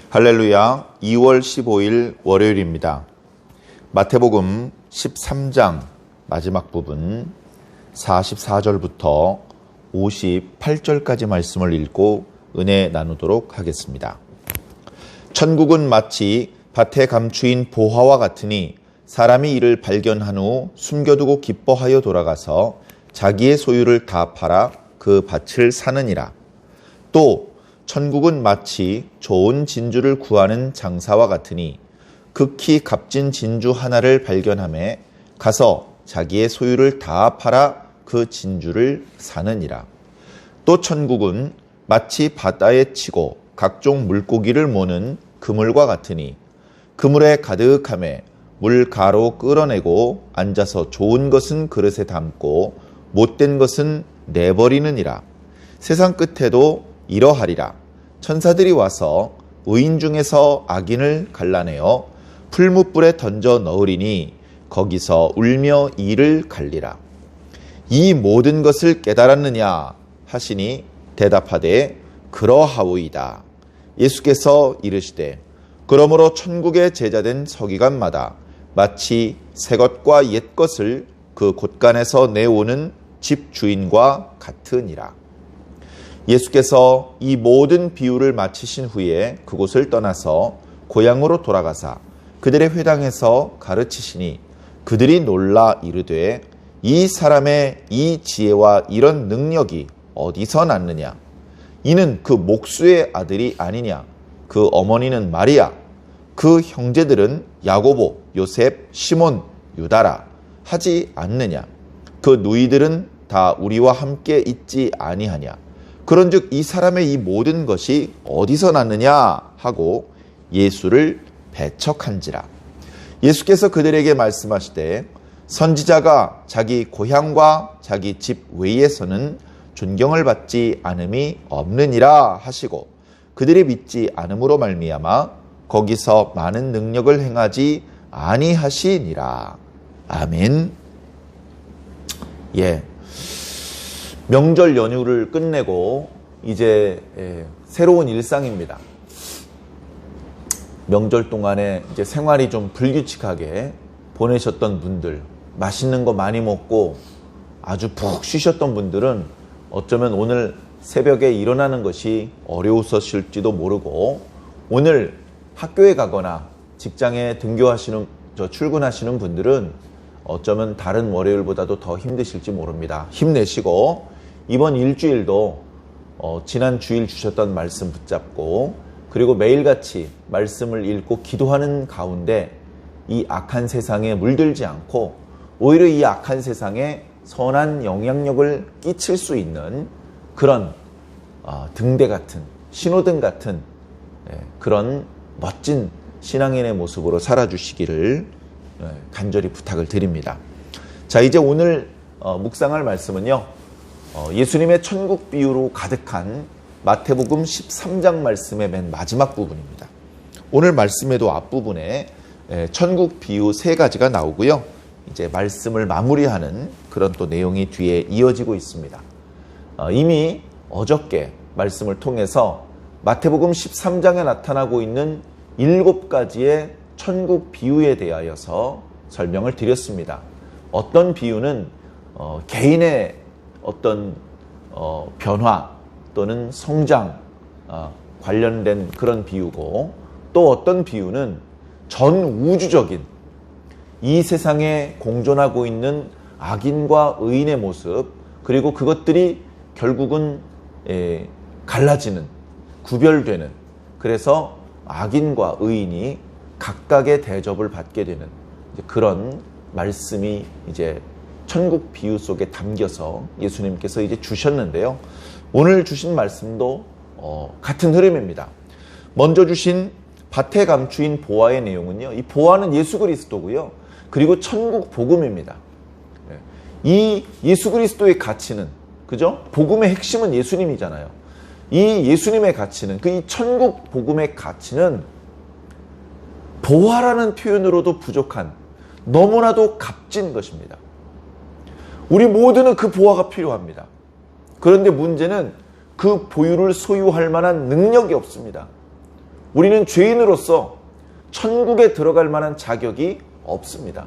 할렐루야. 2월 15일 월요일입니다. 마태복음 13장 마지막 부분 44절부터 58절까지 말씀을 읽고 은혜 나누도록 하겠습니다. 천국은 마치 밭에 감추인 보화와 같으니 사람이 이를 발견한 후 숨겨두고 기뻐하여 돌아가서 자기의 소유를 다 팔아 그 밭을 사느니라. 또 천국은 마치 좋은 진주를 구하는 장사와 같으니 극히 값진 진주 하나를 발견하매 가서 자기의 소유를 다 팔아 그 진주를 사느니라. 또 천국은 마치 바다에 치고 각종 물고기를 모는 그물과 같으니 그물에 가득하매 물가로 끌어내고 앉아서 좋은 것은 그릇에 담고 못된 것은 내버리느니라. 세상 끝에도 이러하리라. 천사들이 와서 의인 중에서 악인을 갈라내어 풀무불에 던져 넣으리니 거기서 울며 이를 갈리라. 이 모든 것을 깨달았느냐 하시니 대답하되 그러하오이다. 예수께서 이르시되 그러므로 천국의 제자된 서기관마다 마치 새 것과 옛 것을 그 곳간에서 내오는 집 주인과 같으니라. 예수께서 이 모든 비유를 마치신 후에 그곳을 떠나서 고향으로 돌아가사 그들의 회당에서 가르치시니 그들이 놀라 이르되 이 사람의 이 지혜와 이런 능력이 어디서 났느냐? 이는 그 목수의 아들이 아니냐? 그 어머니는 마리아, 그 형제들은 야고보, 요셉, 시몬, 유다라 하지 않느냐? 그 누이들은 다 우리와 함께 있지 아니하냐? 그런즉 이 사람의 이 모든 것이 어디서 났느냐 하고 예수를 배척한지라. 예수께서 그들에게 말씀하시되 선지자가 자기 고향과 자기 집 외에서는 존경을 받지 않음이 없느니라 하시고 그들이 믿지 않음으로 말미암아 거기서 많은 능력을 행하지 아니하시니라. 아멘. 명절 연휴를 끝내고 이제 새로운 일상입니다. 명절 동안에 이제 생활이 좀 불규칙하게 보내셨던 분들, 맛있는 거 많이 먹고 아주 푹 쉬셨던 분들은 어쩌면 오늘 새벽에 일어나는 것이 어려우셨을지도 모르고 오늘 학교에 가거나 직장에 출근하시는 분들은 어쩌면 다른 월요일보다도 더 힘드실지 모릅니다. 힘내시고 이번 일주일도 지난 주일 주셨던 말씀 붙잡고 그리고 매일같이 말씀을 읽고 기도하는 가운데 이 악한 세상에 물들지 않고 오히려 이 악한 세상에 선한 영향력을 끼칠 수 있는 그런 등대 같은 신호등 같은 그런 멋진 신앙인의 모습으로 살아주시기를 간절히 부탁을 드립니다. 자, 이제 오늘 묵상할 말씀은요. 예수님의 천국 비유로 가득한 마태복음 13장 말씀의 맨 마지막 부분입니다. 오늘 말씀에도 앞부분에 천국 비유 3가지가 나오고요. 이제 말씀을 마무리하는 그런 또 내용이 뒤에 이어지고 있습니다. 이미 어저께 말씀을 통해서 마태복음 13장에 나타나고 있는 7가지의 천국 비유에 대하여서 설명을 드렸습니다. 어떤 비유는 개인의 어떤 변화 또는 성장 관련된 그런 비유고 또 어떤 비유는 전 우주적인 이 세상에 공존하고 있는 악인과 의인의 모습 그리고 그것들이 결국은 갈라지는 구별되는 그래서 악인과 의인이 각각의 대접을 받게 되는 그런 말씀이 이제 천국 비유 속에 담겨서 예수님께서 이제 주셨는데요. 오늘 주신 말씀도 같은 흐름입니다. 먼저 주신 밭에 감추인 보화의 내용은요. 이 보화는 예수 그리스도고요. 그리고 천국 복음입니다. 이 예수 그리스도의 가치는 그죠? 복음의 핵심은 예수님이잖아요. 이 예수님의 가치는 그 이 천국 복음의 가치는 보화라는 표현으로도 부족한 너무나도 값진 것입니다. 우리 모두는 그 보화가 필요합니다. 그런데 문제는 그 보유를 소유할 만한 능력이 없습니다. 우리는 죄인으로서 천국에 들어갈 만한 자격이 없습니다.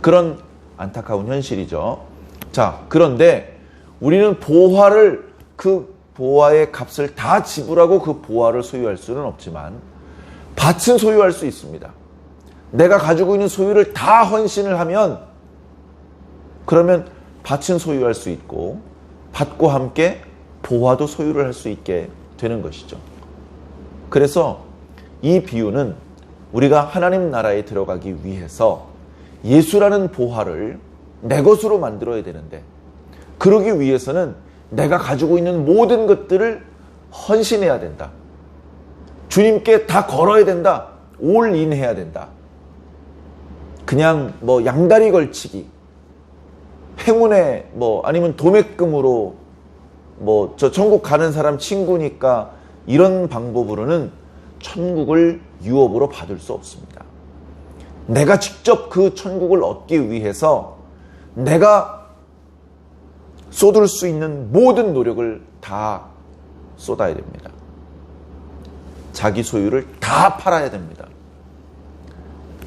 그런 안타까운 현실이죠. 자, 그런데 우리는 그 보화의 값을 다 지불하고 그 보화를 소유할 수는 없지만 밭은 소유할 수 있습니다. 내가 가지고 있는 소유를 다 헌신을 하면 그러면 밭은 소유할 수 있고 밭과 함께 보화도 소유를 할 수 있게 되는 것이죠. 그래서 이 비유는 우리가 하나님 나라에 들어가기 위해서 예수라는 보화를 내 것으로 만들어야 되는데 그러기 위해서는 내가 가지고 있는 모든 것들을 헌신해야 된다. 주님께 다 걸어야 된다. 올인해야 된다. 그냥 양다리 걸치기, 행운에 아니면 도매금으로 저 천국 가는 사람 친구니까 이런 방법으로는 천국을 유업으로 받을 수 없습니다. 내가 직접 그 천국을 얻기 위해서 내가 쏟을 수 있는 모든 노력을 다 쏟아야 됩니다. 자기 소유를 다 팔아야 됩니다.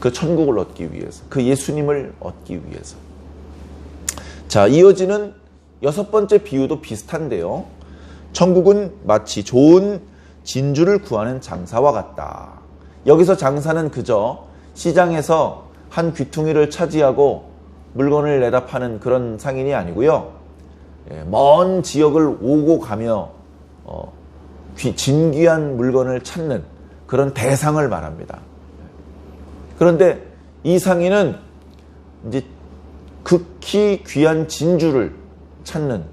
그 천국을 얻기 위해서, 그 예수님을 얻기 위해서. 자, 이어지는 6번째 비유도 비슷한데요. 천국은 마치 좋은 진주를 구하는 장사와 같다. 여기서 장사는 그저 시장에서 한 귀퉁이를 차지하고 물건을 내다 파는 그런 상인이 아니고요. 먼 지역을 오고 가며 진귀한 물건을 찾는 그런 대상을 말합니다. 그런데 이 상인은 이제 극히 귀한 진주를 찾는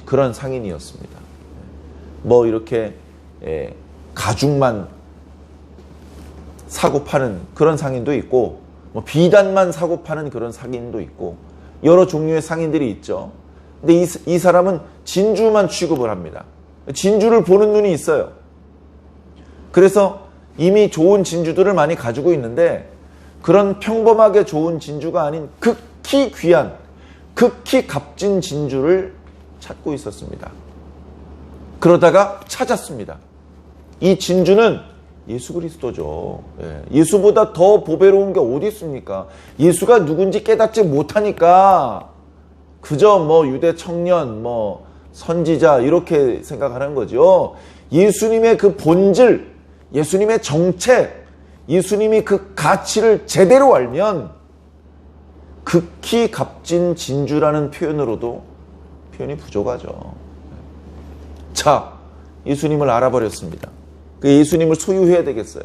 그런 상인이었습니다. 이렇게 가죽만 사고 파는 그런 상인도 있고 비단만 사고 파는 그런 상인도 있고 여러 종류의 상인들이 있죠. 근데 이 사람은 진주만 취급을 합니다. 진주를 보는 눈이 있어요. 그래서 이미 좋은 진주들을 많이 가지고 있는데 그런 평범하게 좋은 진주가 아닌 극히 귀한, 극히 값진 진주를 찾고 있었습니다. 그러다가 찾았습니다. 이 진주는 예수 그리스도죠. 예수보다 더 보배로운 게 어디 있습니까? 예수가 누군지 깨닫지 못하니까 그저 유대 청년, 선지자 이렇게 생각하는 거죠. 예수님의 그 본질, 예수님의 정체, 예수님이 그 가치를 제대로 알면 극히 값진 진주라는 표현으로도 표현이 부족하죠. 자, 예수님을 알아버렸습니다. 그 예수님을 소유해야 되겠어요.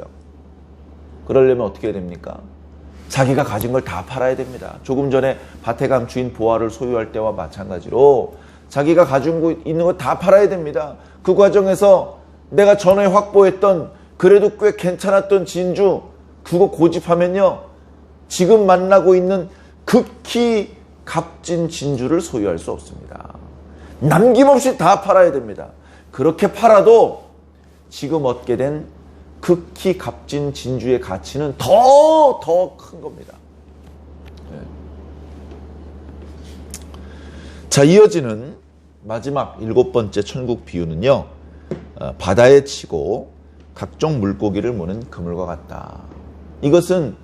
그러려면 어떻게 해야 됩니까? 자기가 가진 걸 다 팔아야 됩니다. 조금 전에 밭에 감추인 보화를 소유할 때와 마찬가지로 자기가 가지고 있는 거 다 팔아야 됩니다. 그 과정에서 내가 전에 확보했던 그래도 꽤 괜찮았던 진주 그거 고집하면요 지금 만나고 있는 극히 값진 진주를 소유할 수 없습니다. 남김없이 다 팔아야 됩니다. 그렇게 팔아도 지금 얻게 된 극히 값진 진주의 가치는 더 큰 겁니다. 자, 이어지는 마지막 7번째 천국 비유는요, 바다에 치고 각종 물고기를 모는 그물과 같다. 이것은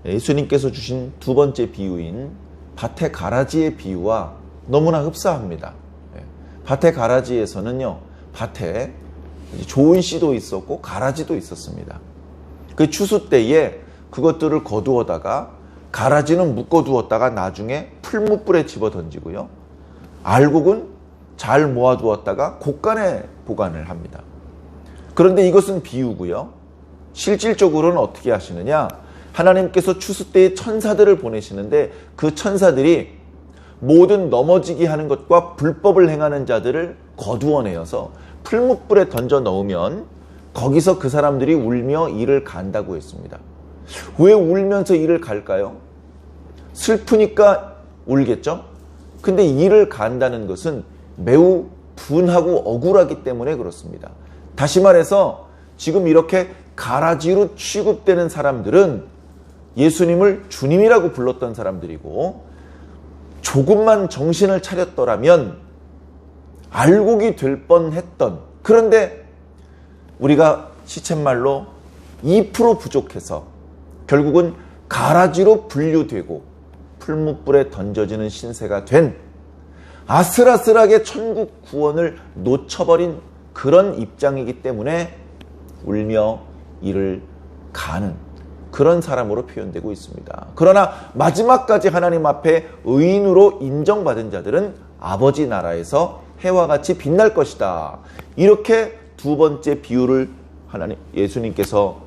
예수님께서 주신 2번째 비유인 밭의 가라지의 비유와 너무나 흡사합니다. 밭의 가라지에서는요, 밭에 좋은 씨도 있었고 가라지도 있었습니다. 그 추수 때에 그것들을 거두어다가 가라지는 묶어두었다가 나중에 풀무불에 집어 던지고요. 알곡은 잘 모아두었다가 곳간에 보관을 합니다. 그런데 이것은 비유고요. 실질적으로는 어떻게 하시느냐? 하나님께서 추수 때에 천사들을 보내시는데 그 천사들이 모든 넘어지게 하는 것과 불법을 행하는 자들을 거두어내어서 풀무불에 던져 넣으면 거기서 그 사람들이 울며 이를 간다고 했습니다. 왜 울면서 이를 갈까요? 슬프니까 울겠죠? 근데 이를 간다는 것은 매우 분하고 억울하기 때문에 그렇습니다. 다시 말해서 지금 이렇게 가라지로 취급되는 사람들은 예수님을 주님이라고 불렀던 사람들이고 조금만 정신을 차렸더라면 알곡이 될 뻔했던, 그런데 우리가 시쳇말로 2% 부족해서 결국은 가라지로 분류되고 풀무불에 던져지는 신세가 된 아슬아슬하게 천국 구원을 놓쳐버린 그런 입장이기 때문에 울며 이를 가는 그런 사람으로 표현되고 있습니다. 그러나 마지막까지 하나님 앞에 의인으로 인정받은 자들은 아버지 나라에서 해와 같이 빛날 것이다. 이렇게 두 번째 비유를 예수님께서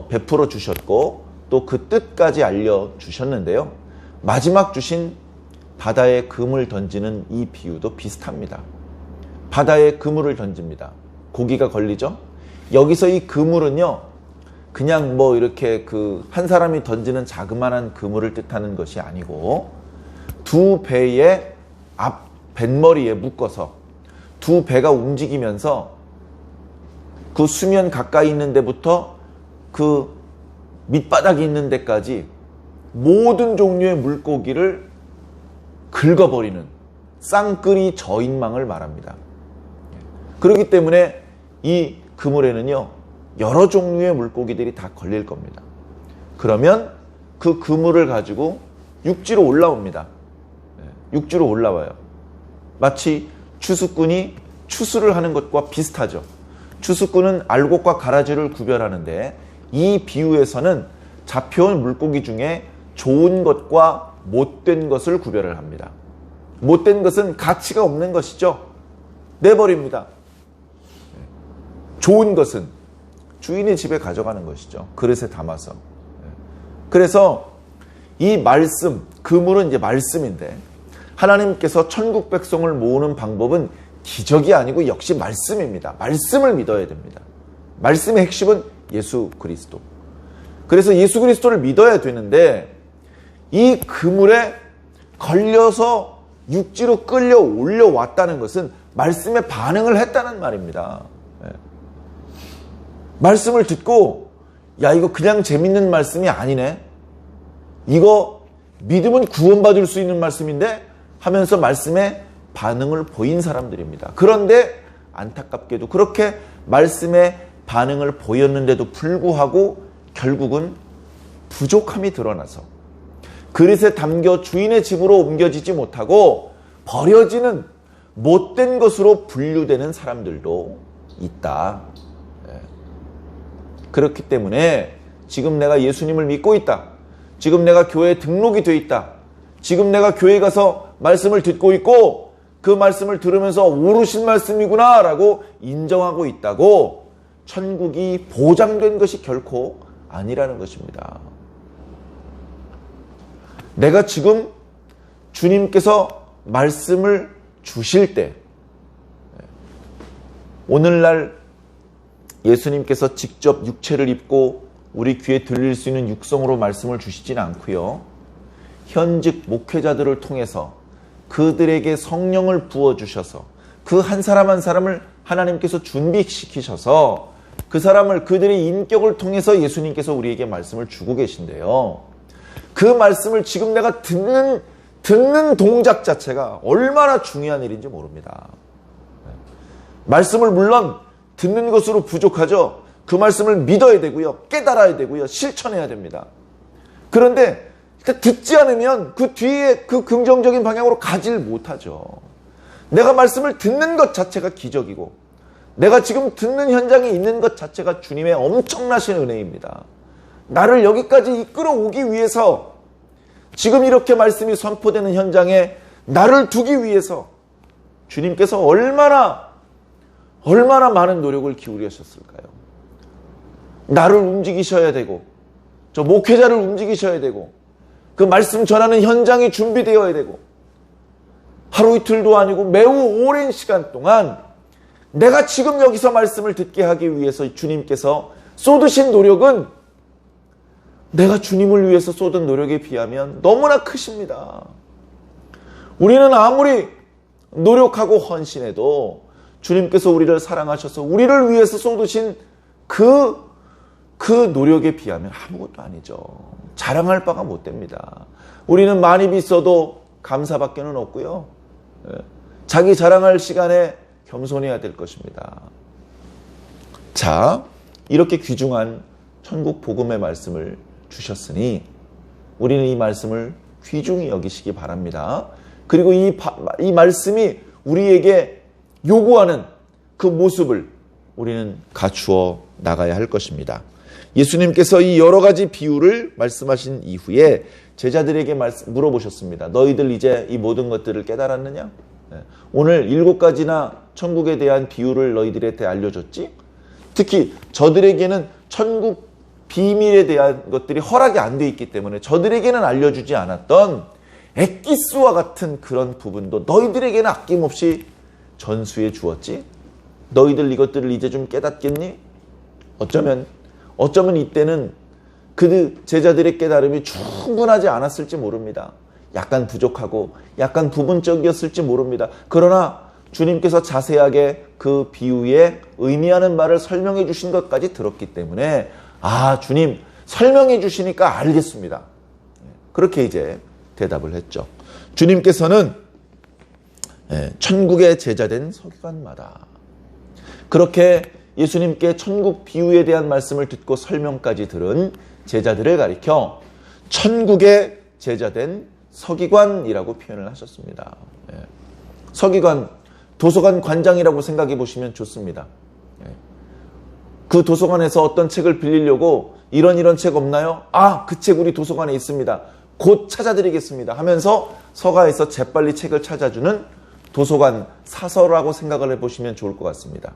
베풀어 주셨고 또 그 뜻까지 알려주셨는데요. 마지막 주신 바다에 그물 던지는 이 비유도 비슷합니다. 바다에 그물을 던집니다. 고기가 걸리죠? 여기서 이 그물은요, 그냥 뭐 이렇게 한 사람이 던지는 자그마한 그물을 뜻하는 것이 아니고 두 배의 앞 뱃머리에 묶어서 두 배가 움직이면서 그 수면 가까이 있는 데부터 그 밑바닥이 있는 데까지 모든 종류의 물고기를 긁어버리는 쌍끌이 저인망을 말합니다. 그렇기 때문에 이 그물에는요, 여러 종류의 물고기들이 다 걸릴 겁니다. 그러면 그 그물을 가지고 육지로 올라옵니다. 육지로 올라와요. 마치 추수꾼이 추수를 하는 것과 비슷하죠. 추수꾼은 알곡과 가라지를 구별하는데 이 비유에서는 잡혀온 물고기 중에 좋은 것과 못된 것을 구별을 합니다. 못된 것은 가치가 없는 것이죠. 내버립니다. 좋은 것은 주인의 집에 가져가는 것이죠. 그릇에 담아서. 그래서 이 말씀, 그물은 이제 말씀인데 하나님께서 천국 백성을 모으는 방법은 기적이 아니고 역시 말씀입니다. 말씀을 믿어야 됩니다. 말씀의 핵심은 예수 그리스도. 그래서 예수 그리스도를 믿어야 되는데 이 그물에 걸려서 육지로 끌려 올려왔다는 것은 말씀에 반응을 했다는 말입니다. 말씀을 듣고 야, 이거 그냥 재밌는 말씀이 아니네. 이거 믿으면 구원받을 수 있는 말씀인데 하면서 말씀에 반응을 보인 사람들입니다. 그런데 안타깝게도 그렇게 말씀에 반응을 보였는데도 불구하고 결국은 부족함이 드러나서 그릇에 담겨 주인의 집으로 옮겨지지 못하고 버려지는 못된 것으로 분류되는 사람들도 있다. 그렇기 때문에 지금 내가 예수님을 믿고 있다. 지금 내가 교회에 등록이 돼 있다. 지금 내가 교회 가서 말씀을 듣고 있고 그 말씀을 들으면서 옳으신 말씀이구나 라고 인정하고 있다고 천국이 보장된 것이 결코 아니라는 것입니다. 내가 지금 주님께서 말씀을 주실 때 오늘날 예수님께서 직접 육체를 입고 우리 귀에 들릴 수 있는 육성으로 말씀을 주시지는 않고요. 현직 목회자들을 통해서 그들에게 성령을 부어주셔서 그 한 사람 한 사람을 하나님께서 준비시키셔서 그 사람을 그들의 인격을 통해서 예수님께서 우리에게 말씀을 주고 계신데요. 그 말씀을 지금 내가 듣는 동작 자체가 얼마나 중요한 일인지 모릅니다. 말씀을 물론 듣는 것으로 부족하죠. 그 말씀을 믿어야 되고요. 깨달아야 되고요. 실천해야 됩니다. 그런데 듣지 않으면 그 뒤에 그 긍정적인 방향으로 가질 못하죠. 내가 말씀을 듣는 것 자체가 기적이고 내가 지금 듣는 현장에 있는 것 자체가 주님의 엄청나신 은혜입니다. 나를 여기까지 이끌어오기 위해서 지금 이렇게 말씀이 선포되는 현장에 나를 두기 위해서 주님께서 얼마나 많은 노력을 기울이셨을까요? 나를 움직이셔야 되고 저 목회자를 움직이셔야 되고 그 말씀 전하는 현장이 준비되어야 되고 하루 이틀도 아니고 매우 오랜 시간 동안 내가 지금 여기서 말씀을 듣게 하기 위해서 주님께서 쏟으신 노력은 내가 주님을 위해서 쏟은 노력에 비하면 너무나 크십니다. 우리는 아무리 노력하고 헌신해도 주님께서 우리를 사랑하셔서 우리를 위해서 쏟으신 그 노력에 비하면 아무것도 아니죠. 자랑할 바가 못 됩니다. 우리는 많이 빚어도 감사밖에는 없고요. 자기 자랑할 시간에 겸손해야 될 것입니다. 자, 이렇게 귀중한 천국 복음의 말씀을 주셨으니 우리는 이 말씀을 귀중히 여기시기 바랍니다. 그리고 이 말씀이 우리에게 요구하는 그 모습을 우리는 갖추어 나가야 할 것입니다. 예수님께서 이 여러 가지 비유를 말씀하신 이후에 제자들에게 물어보셨습니다. 너희들 이제 이 모든 것들을 깨달았느냐? 오늘 7가지나 천국에 대한 비유를 너희들한테 알려줬지? 특히 저들에게는 천국 비밀에 대한 것들이 허락이 안 돼 있기 때문에 저들에게는 알려주지 않았던 엑기스와 같은 그런 부분도 너희들에게는 아낌없이 전수해 주었지? 너희들 이것들을 이제 좀 깨닫겠니? 어쩌면 이때는 그 제자들의 깨달음이 충분하지 않았을지 모릅니다. 약간 부족하고 약간 부분적이었을지 모릅니다. 그러나 주님께서 자세하게 그 비유에 의미하는 말을 설명해 주신 것까지 들었기 때문에 주님 설명해 주시니까 알겠습니다. 그렇게 이제 대답을 했죠. 주님께서는 천국의 제자된 서기관마다 그렇게 예수님께 천국 비유에 대한 말씀을 듣고 설명까지 들은 제자들을 가리켜 천국의 제자된 서기관이라고 표현을 하셨습니다. 서기관, 도서관 관장이라고 생각해 보시면 좋습니다. 그 도서관에서 어떤 책을 빌리려고 이런 책 없나요? 그 책 우리 도서관에 있습니다. 곧 찾아드리겠습니다 하면서 서가에서 재빨리 책을 찾아주는 도서관 사서라고 생각을 해보시면 좋을 것 같습니다.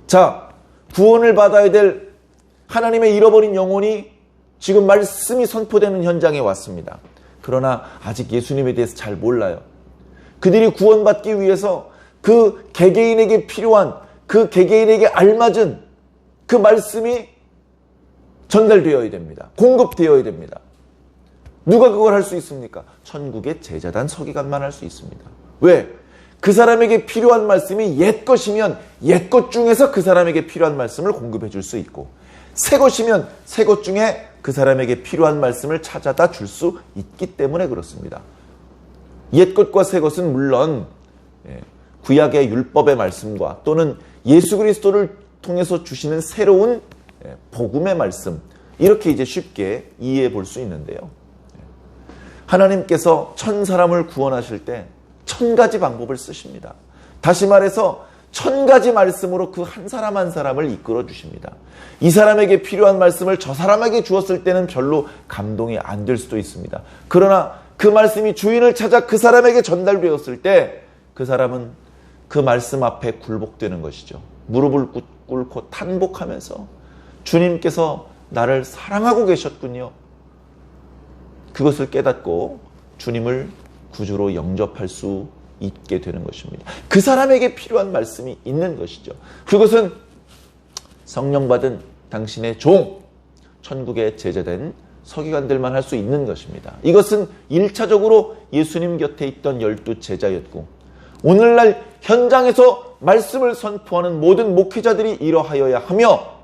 자, 구원을 받아야 될 하나님의 잃어버린 영혼이 지금 말씀이 선포되는 현장에 왔습니다. 그러나 아직 예수님에 대해서 잘 몰라요. 그들이 구원받기 위해서 그 개개인에게 필요한, 그 개개인에게 알맞은 그 말씀이 전달되어야 됩니다. 공급되어야 됩니다. 누가 그걸 할 수 있습니까? 천국의 제자단 서기관만 할 수 있습니다. 왜? 그 사람에게 필요한 말씀이 옛 것이면 옛 것 중에서 그 사람에게 필요한 말씀을 공급해 줄 수 있고, 새 것이면 새 것 중에 그 사람에게 필요한 말씀을 찾아다 줄 수 있기 때문에 그렇습니다. 옛 것과 새 것은 물론 구약의 율법의 말씀과 또는 예수 그리스도를 통해서 주시는 새로운 복음의 말씀, 이렇게 이제 쉽게 이해해 볼 수 있는데요. 하나님께서 천 사람을 구원하실 때 1000가지 방법을 쓰십니다. 다시 말해서 1000가지 말씀으로 그 한 사람 한 사람을 이끌어 주십니다. 이 사람에게 필요한 말씀을 저 사람에게 주었을 때는 별로 감동이 안 될 수도 있습니다. 그러나 그 말씀이 주인을 찾아 그 사람에게 전달되었을 때 그 사람은 그 말씀 앞에 굴복되는 것이죠. 무릎을 꿇고 탄복하면서 주님께서 나를 사랑하고 계셨군요. 그것을 깨닫고 주님을 구주로 영접할 수 있게 되는 것입니다. 그 사람에게 필요한 말씀이 있는 것이죠. 그것은 성령 받은 당신의 종, 천국의 제자된 서기관들만 할 수 있는 것입니다. 이것은 1차적으로 예수님 곁에 있던 12 제자였고, 오늘날 현장에서 말씀을 선포하는 모든 목회자들이 이러하여야 하며,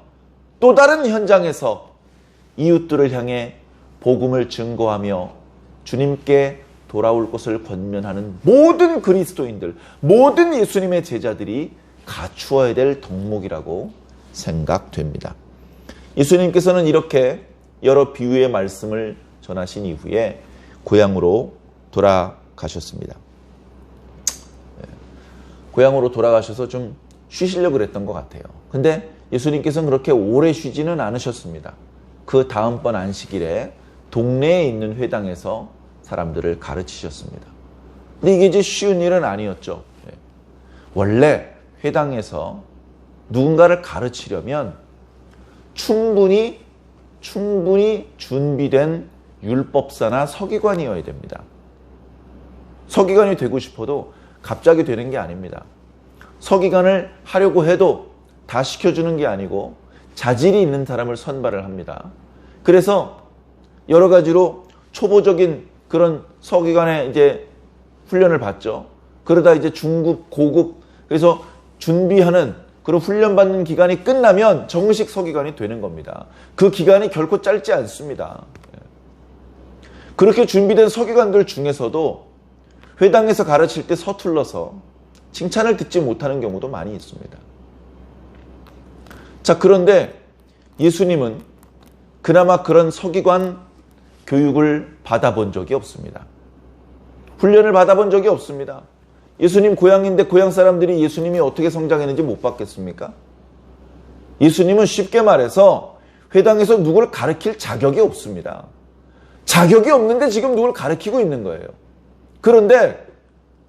또 다른 현장에서 이웃들을 향해 복음을 증거하며 주님께 돌아올 것을 권면하는 모든 그리스도인들, 모든 예수님의 제자들이 갖추어야 될 덕목이라고 생각됩니다. 예수님께서는 이렇게 여러 비유의 말씀을 전하신 이후에 고향으로 돌아가셨습니다. 고향으로 돌아가셔서 좀 쉬시려고 그랬던 것 같아요. 근데 예수님께서는 그렇게 오래 쉬지는 않으셨습니다. 그 다음번 안식일에 동네에 있는 회당에서 사람들을 가르치셨습니다. 근데 이게 이제 쉬운 일은 아니었죠. 원래 회당에서 누군가를 가르치려면 충분히 준비된 율법사나 서기관이어야 됩니다. 서기관이 되고 싶어도 갑자기 되는 게 아닙니다. 서기관을 하려고 해도 다 시켜주는 게 아니고 자질이 있는 사람을 선발을 합니다. 그래서 여러 가지로 초보적인 그런 서기관의 이제 훈련을 받죠. 그러다 이제 중급, 고급, 그래서 준비하는 그런 훈련받는 기간이 끝나면 정식 서기관이 되는 겁니다. 그 기간이 결코 짧지 않습니다. 그렇게 준비된 서기관들 중에서도 회당에서 가르칠 때 서툴러서 칭찬을 듣지 못하는 경우도 많이 있습니다. 자, 그런데 예수님은 그나마 그런 서기관 교육을 받아본 적이 없습니다. 훈련을 받아본 적이 없습니다. 예수님 고향인데 고향 사람들이 예수님이 어떻게 성장했는지 못 봤겠습니까? 예수님은 쉽게 말해서 회당에서 누구를 가르칠 자격이 없습니다. 자격이 없는데 지금 누구를 가르치고 있는 거예요. 그런데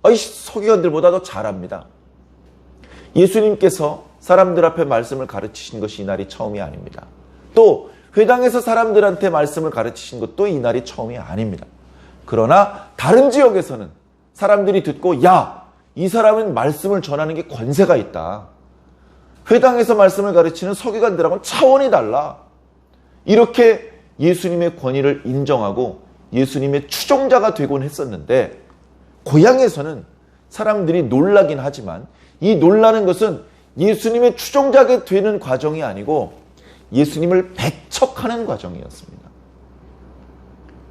서기관들보다 더 잘합니다. 예수님께서 사람들 앞에 말씀을 가르치신 것이 이날이 처음이 아닙니다. 또 회당에서 사람들한테 말씀을 가르치신 것도 이날이 처음이 아닙니다. 그러나 다른 지역에서는 사람들이 듣고 이 사람은 말씀을 전하는 게 권세가 있다. 회당에서 말씀을 가르치는 서기관들하고는 차원이 달라. 이렇게 예수님의 권위를 인정하고 예수님의 추종자가 되곤 했었는데 고향에서는 사람들이 놀라긴 하지만 이 놀라는 것은 예수님의 추종자가 되는 과정이 아니고 예수님을 배척하는 과정이었습니다.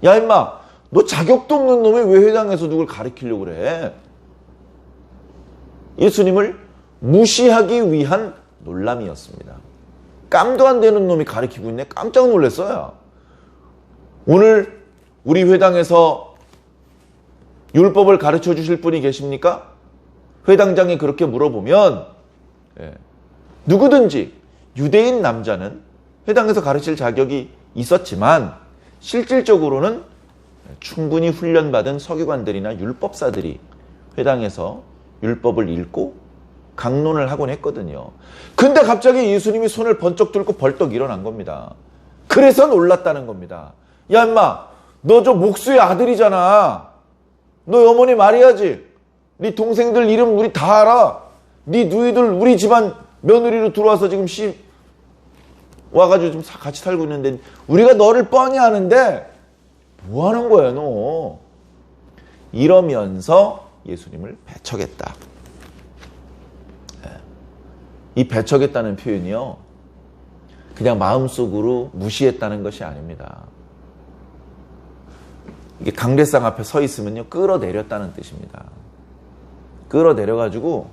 야 임마, 너 자격도 없는 놈이 왜 회당에서 누굴 가르치려고 그래? 예수님을 무시하기 위한 놀람이었습니다. 깜도 안 되는 놈이 가르치고 있네. 깜짝 놀랐어요. 오늘 우리 회당에서 율법을 가르쳐 주실 분이 계십니까? 회당장이 그렇게 물어보면 누구든지 유대인 남자는 회당에서 가르칠 자격이 있었지만 실질적으로는 충분히 훈련받은 서기관들이나 율법사들이 회당에서 율법을 읽고 강론을 하곤 했거든요. 근데 갑자기 예수님이 손을 번쩍 들고 벌떡 일어난 겁니다. 그래서 놀랐다는 겁니다. 야 인마, 너 저 목수의 아들이잖아. 너 어머니 말해야지. 네 동생들 이름 우리 다 알아. 네 누이들 우리 집안 며느리로 들어와서 지금 와가지고 좀 같이 살고 있는데 우리가 너를 뻔히 아는데 뭐 하는 거야 너? 이러면서 예수님을 배척했다. 이 배척했다는 표현이요, 그냥 마음속으로 무시했다는 것이 아닙니다. 이게 강대상 앞에 서 있으면요, 끌어내렸다는 뜻입니다. 끌어내려가지고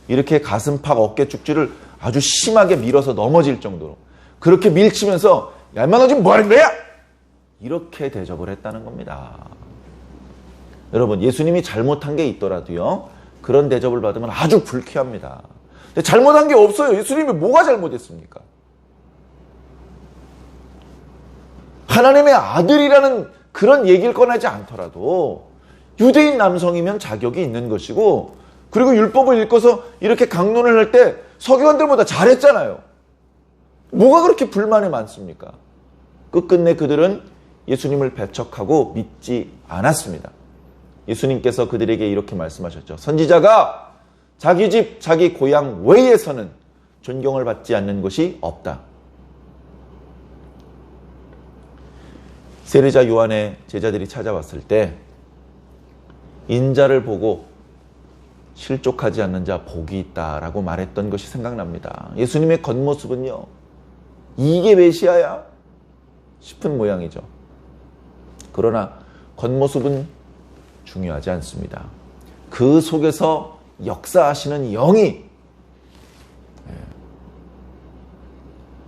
이렇게 가슴팍 어깨 쭉지를 아주 심하게 밀어서 넘어질 정도로 그렇게 밀치면서 야 인마 너 지금 뭐 하는 거야? 이렇게 대접을 했다는 겁니다. 여러분, 예수님이 잘못한 게 있더라도요, 그런 대접을 받으면 아주 불쾌합니다. 근데 잘못한 게 없어요. 예수님이 뭐가 잘못했습니까? 하나님의 아들이라는 그런 얘기를 꺼내지 않더라도 유대인 남성이면 자격이 있는 것이고, 그리고 율법을 읽어서 이렇게 강론을 할 때 서기관들보다 잘했잖아요. 뭐가 그렇게 불만이 많습니까? 끝끝내 그들은 예수님을 배척하고 믿지 않았습니다. 예수님께서 그들에게 이렇게 말씀하셨죠. 선지자가 자기 집, 자기 고향 외에서는 존경을 받지 않는 곳이 없다. 세례자 요한의 제자들이 찾아왔을 때 인자를 보고 실족하지 않는 자 복이 있다라고 말했던 것이 생각납니다. 예수님의 겉모습은요, 이게 메시아야 싶은 모양이죠. 그러나 겉모습은 중요하지 않습니다. 그 속에서 역사하시는 영이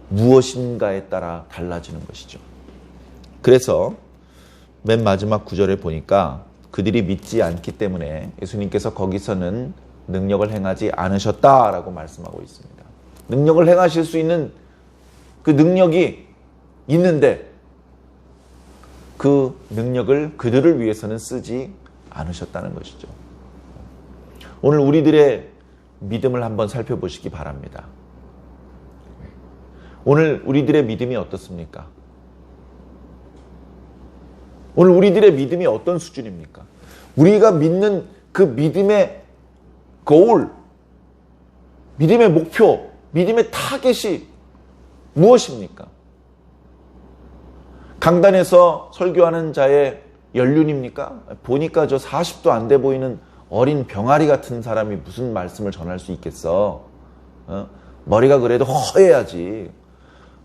무엇인가에 따라 달라지는 것이죠. 그래서 맨 마지막 구절에 보니까 그들이 믿지 않기 때문에 예수님께서 거기서는 능력을 행하지 않으셨다라고 말씀하고 있습니다. 능력을 행하실 수 있는 그 능력이 있는데 그 능력을 그들을 위해서는 쓰지 않으셨다는 것이죠. 오늘 우리들의 믿음을 한번 살펴보시기 바랍니다. 오늘 우리들의 믿음이 어떻습니까? 오늘 우리들의 믿음이 어떤 수준입니까? 우리가 믿는 그 믿음의 goal, 믿음의 목표, 믿음의 타겟이 무엇입니까? 강단에서 설교하는 자의 연륜입니까? 보니까 저 40도 안 돼 보이는 어린 병아리 같은 사람이 무슨 말씀을 전할 수 있겠어? 머리가 그래도 허해야지.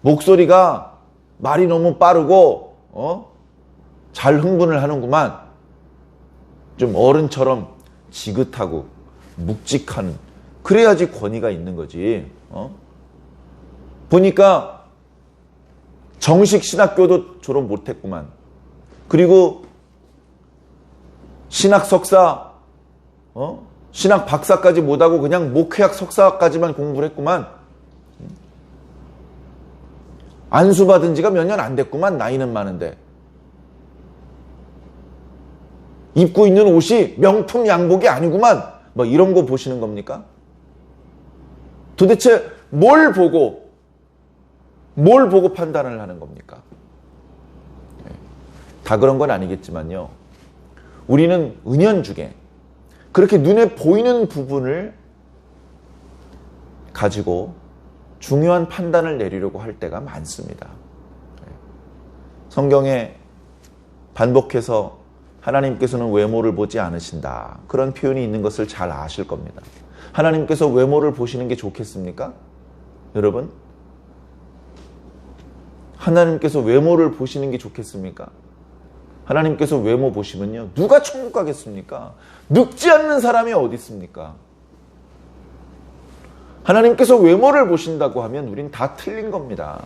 목소리가 말이 너무 빠르고 잘 흥분을 하는구만. 좀 어른처럼 지긋하고 묵직한, 그래야지 권위가 있는 거지. 보니까 정식 신학교도 졸업 못했구만. 그리고 신학 석사, 신학 박사까지 못하고 그냥 목회학 석사까지만 공부를 했구만. 안수 받은 지가 몇 년 안 됐구만. 나이는 많은데. 입고 있는 옷이 명품 양복이 아니구만. 뭐 이런 거 보시는 겁니까? 도대체 뭘 보고 판단을 하는 겁니까? 다 그런 건 아니겠지만요. 우리는 은연중에 그렇게 눈에 보이는 부분을 가지고 중요한 판단을 내리려고 할 때가 많습니다. 성경에 반복해서 하나님께서는 외모를 보지 않으신다. 그런 표현이 있는 것을 잘 아실 겁니다. 하나님께서 외모를 보시는 게 좋겠습니까? 여러분? 하나님께서 외모를 보시는 게 좋겠습니까? 하나님께서 외모 보시면요. 누가 천국 가겠습니까? 늙지 않는 사람이 어디 있습니까? 하나님께서 외모를 보신다고 하면 우린 다 틀린 겁니다.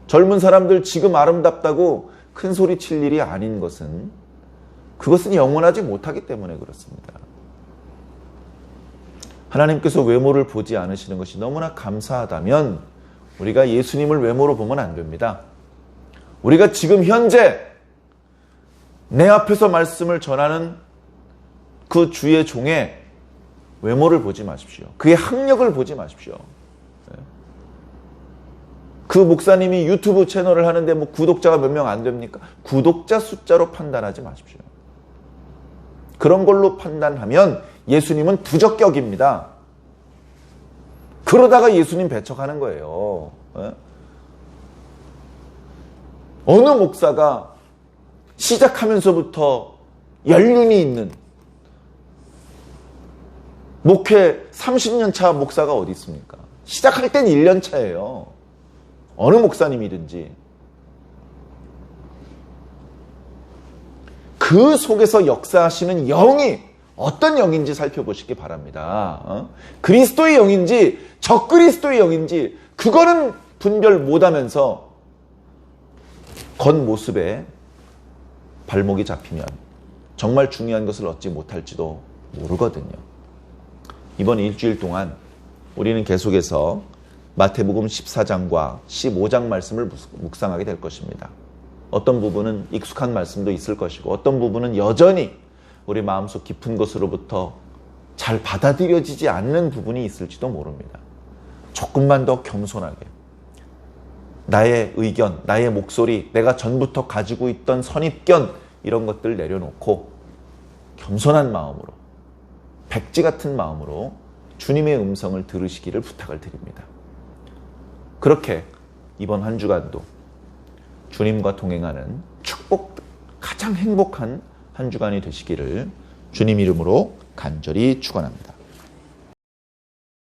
젊은 사람들 지금 아름답다고 큰 소리 칠 일이 아닌 것은 그것은 영원하지 못하기 때문에 그렇습니다. 하나님께서 외모를 보지 않으시는 것이 너무나 감사하다면 우리가 예수님을 외모로 보면 안 됩니다. 우리가 지금 현재 내 앞에서 말씀을 전하는 그 주의 종의 외모를 보지 마십시오. 그의 학력을 보지 마십시오. 그 목사님이 유튜브 채널을 하는데 뭐 구독자가 몇 명 안 됩니까? 구독자 숫자로 판단하지 마십시오. 그런 걸로 판단하면 예수님은 부적격입니다. 그러다가 예수님 배척하는 거예요. 어느 목사가 시작하면서부터 연륜이 있는 목회 30년 차 목사가 어디 있습니까? 시작할 땐 1년 차예요. 어느 목사님이든지. 그 속에서 역사하시는 영이 어떤 영인지 살펴보시기 바랍니다. 그리스도의 영인지 적그리스도의 영인지 그거는 분별 못하면서 겉모습에 발목이 잡히면 정말 중요한 것을 얻지 못할지도 모르거든요. 이번 일주일 동안 우리는 계속해서 마태복음 14장과 15장 말씀을 묵상하게 될 것입니다. 어떤 부분은 익숙한 말씀도 있을 것이고 어떤 부분은 여전히 우리 마음속 깊은 곳으로부터 잘 받아들여지지 않는 부분이 있을지도 모릅니다. 조금만 더 겸손하게 나의 의견, 나의 목소리, 내가 전부터 가지고 있던 선입견 이런 것들 내려놓고 겸손한 마음으로 백지 같은 마음으로 주님의 음성을 들으시기를 부탁을 드립니다. 그렇게 이번 한 주간도 주님과 동행하는 가장 행복한 한 주간이 되시기를 주님 이름으로 간절히 축원합니다.